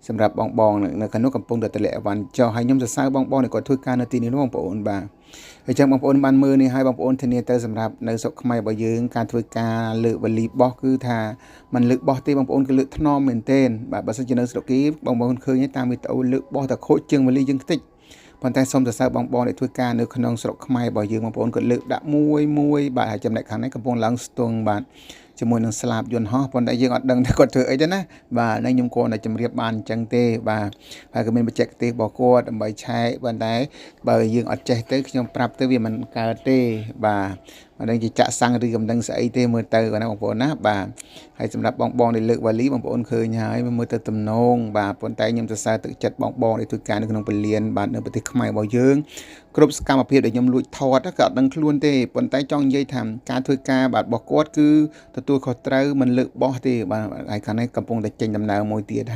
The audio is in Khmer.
សម្រាប់បងនៅខាងនោះកំពុងតែតម្លាក់អីវ៉ាន់ចុះហើយខ្ញុំសរសើរបងដែលគាត់ធ្វើការនៅទីនេះបងប្អូនបាទហើយចឹងបងប្អូនបានមើលនេះហើយបងប្អូនធានាទៅសម្រាប់នៅស្រុកខ្មែររបស់យើងការធ្វើការលើកវលីបោះគឺថាมันលើកបោះទេបងប្អូនគឺលើកថ្នមមែនទែនបាទបើសិនជានៅស្រុកគេបងប្អូនឃើញតាមវីដេអូលើកបោះតែខូចជាងវលីយើងតិចប៉ុន្តែសូមសរសើរបងដែលធ្វើការនៅក្នុងស្រុកខ្មែររបស់យើងបងប្អូនក៏លើកដាក់មួយបាទហើយចំណែកខាងនេះកំពុងឡើងស្ទង់បាទជាមួយនឹងស្លាបយន្តហោះប៉ុន្តែយើងអត់ដឹងថាគាត់ធ្វើអីទេណាបាទនេះខ្ញុំគាត់តែជម្រាបបានអញ្ចឹងទេបាទហើយក៏មានបច្ចេកទេសរបស់គាត់ដើម្បីឆែកប៉ុន្តែបើយើងអត់ចេះទៅខ្ញុំប្រាប់ទៅវាមិនកើតទេបាទមិនដឹងជាចាក់សាំងឬកំដឹងស្អីទេមើលទៅណាបងប្អូនណាបាទហើយសម្រាប់បងដែលលើកវ៉ាលីបងប្អូនឃើញហើយមើលទៅទំនងបាទប៉ុន្តែខ្ញុំសរសើរទឹកចិត្តបងដែលធ្វើការនៅក្នុងពលានបាទនៅប្រទេសខ្មែររបស់យើងគ្រប់សកម្មភាពដែលខ្ញុំលួចថតក៏អត់ដឹងខ្លួនទេប៉ុន្តែចង់និយាយថាការធ្វើការបាទរបស់គាត់គឺទទួលខុសត្រូវមិនលើកបោះទេបាទហើយខាងនេះកំពុងតែចេញដំណើរមួយទៀត